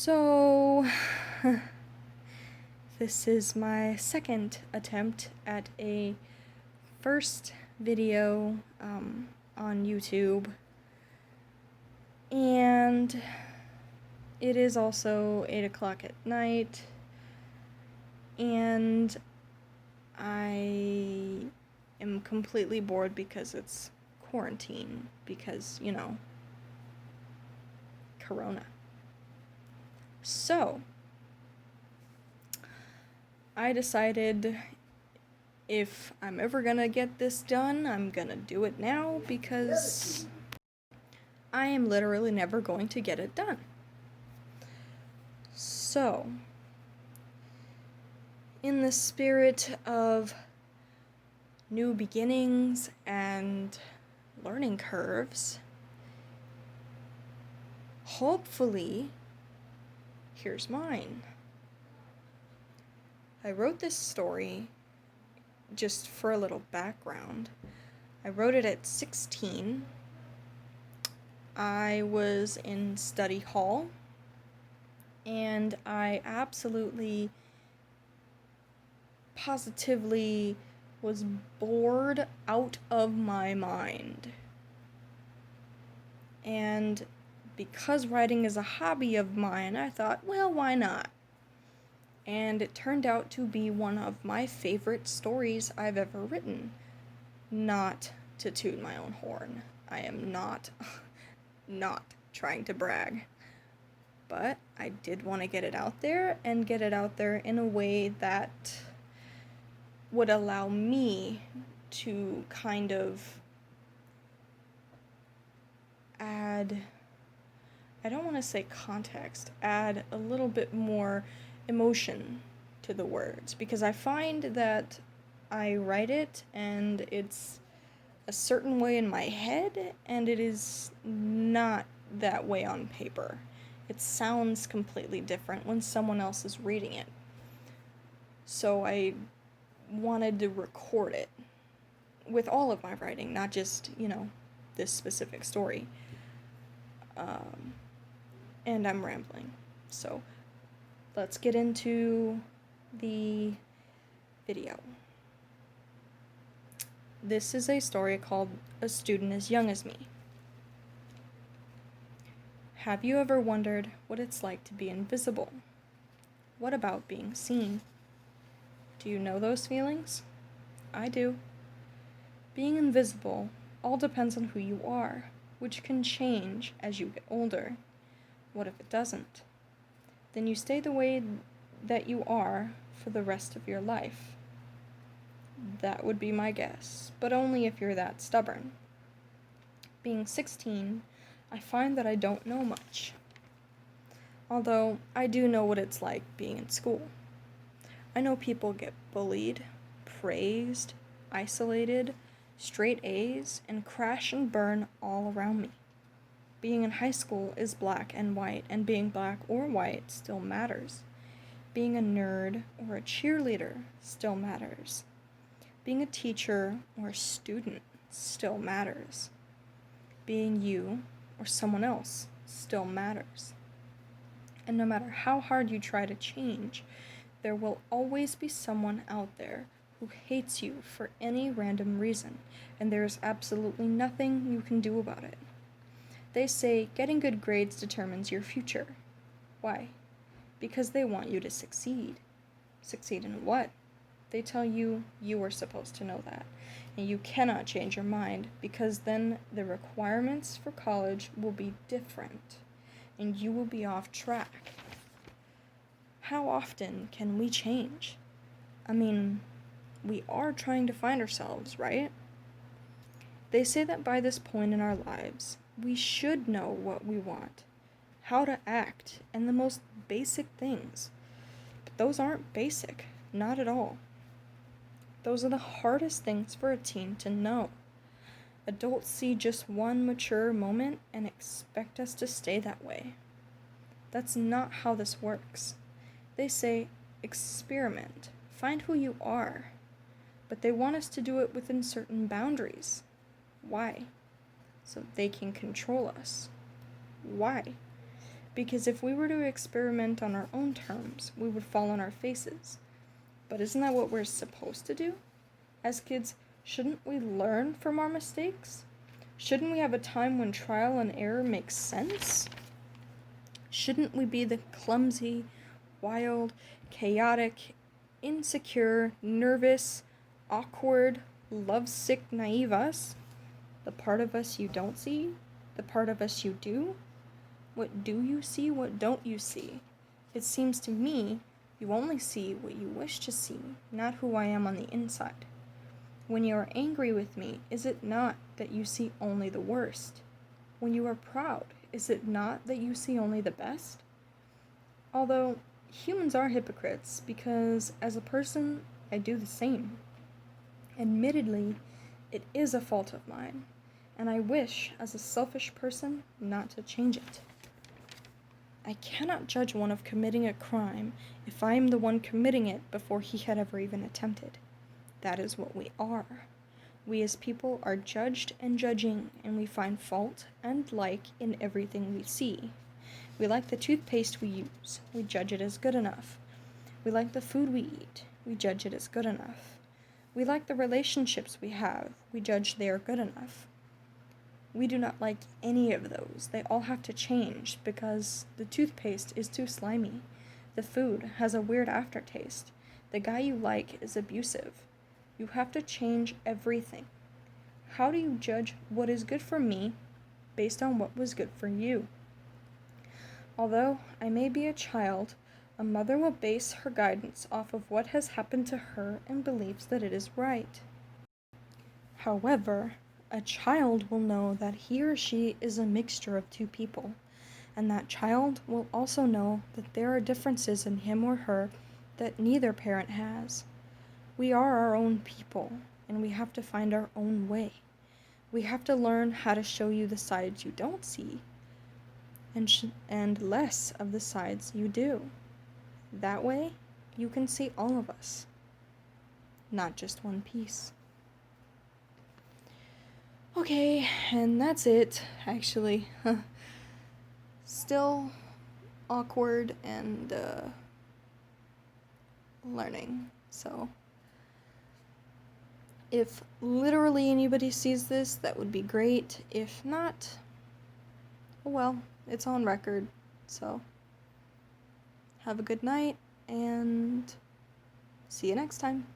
So, this is my second attempt at a first video on YouTube, and it is also 8 o'clock at night, and I am completely bored because it's quarantine, because, Corona. So, I decided if I'm ever gonna get this done, I'm gonna do it now because I am literally never going to get it done. So, in the spirit of new beginnings and learning curves, hopefully, here's mine. I wrote this story just for a little background. I wrote it at 16. I was in study hall, and I absolutely, positively was bored out of my mind. And because writing is a hobby of mine, I thought, well, why not? And it turned out to be one of my favorite stories I've ever written. Not to toot my own horn. I am not trying to brag. But I did want to get it out there, and get it out there in a way that would allow me to kind of add, I don't want to say context, add a little bit more emotion to the words, because I find that I write it and it's a certain way in my head, and it is not that way on paper. It sounds completely different when someone else is reading it. So I wanted to record it with all of my writing, not just, this specific story. And I'm rambling. So let's get into the video. This is a story called A Student as Young as Me. Have you ever wondered what it's like to be invisible? What about being seen? Do you know those feelings? I do. Being invisible all depends on who you are, which can change as you get older. What if it doesn't? Then you stay the way that you are for the rest of your life. That would be my guess, but only if you're that stubborn. Being 16, I find that I don't know much. Although, I do know what it's like being in school. I know people get bullied, praised, isolated, straight A's, and crash and burn all around me. Being in high school is black and white, and being black or white still matters. Being a nerd or a cheerleader still matters. Being a teacher or a student still matters. Being you or someone else still matters. And no matter how hard you try to change, there will always be someone out there who hates you for any random reason, and there is absolutely nothing you can do about it. They say getting good grades determines your future. Why? Because they want you to succeed. Succeed in what? They tell you you are supposed to know that, and you cannot change your mind, because then the requirements for college will be different, and you will be off track. How often can we change? I mean, we are trying to find ourselves, right? They say that by this point in our lives, we should know what we want, how to act, and the most basic things. But those aren't basic, not at all. Those are the hardest things for a teen to know. Adults see just one mature moment and expect us to stay that way. That's not how this works. They say, experiment, find who you are. But they want us to do it within certain boundaries. Why? So they can control us. Why? Because if we were to experiment on our own terms, we would fall on our faces. But isn't that what we're supposed to do? As kids, shouldn't we learn from our mistakes? Shouldn't we have a time when trial and error makes sense? Shouldn't we be the clumsy, wild, chaotic, insecure, nervous, awkward, lovesick, naive us? The part of us you don't see? The part of us you do? What do you see? What don't you see? It seems to me you only see what you wish to see, not who I am on the inside. When you are angry with me, is it not that you see only the worst? When you are proud, is it not that you see only the best? Although humans are hypocrites, because as a person, I do the same. Admittedly, it is a fault of mine, and I wish, as a selfish person, not to change it. I cannot judge one of committing a crime if I am the one committing it before he had ever even attempted. That is what we are. We as people are judged and judging, and we find fault and like in everything we see. We like the toothpaste we use. We judge it as good enough. We like the food we eat. We judge it as good enough. We like the relationships we have. We judge they are good enough. We do not like any of those. They all have to change because the toothpaste is too slimy. The food has a weird aftertaste. The guy you like is abusive. You have to change everything. How do you judge what is good for me based on what was good for you? Although I may be a child, a mother will base her guidance off of what has happened to her and believes that it is right. However, a child will know that he or she is a mixture of two people, and that child will also know that there are differences in him or her that neither parent has. We are our own people, and we have to find our own way. We have to learn how to show you the sides you don't see, and less of the sides you do. That way, you can see all of us, not just one piece. Okay, and that's it, actually. Still awkward and learning, so if literally anybody sees this, that would be great. If not, well, it's on record, so have a good night, and see you next time.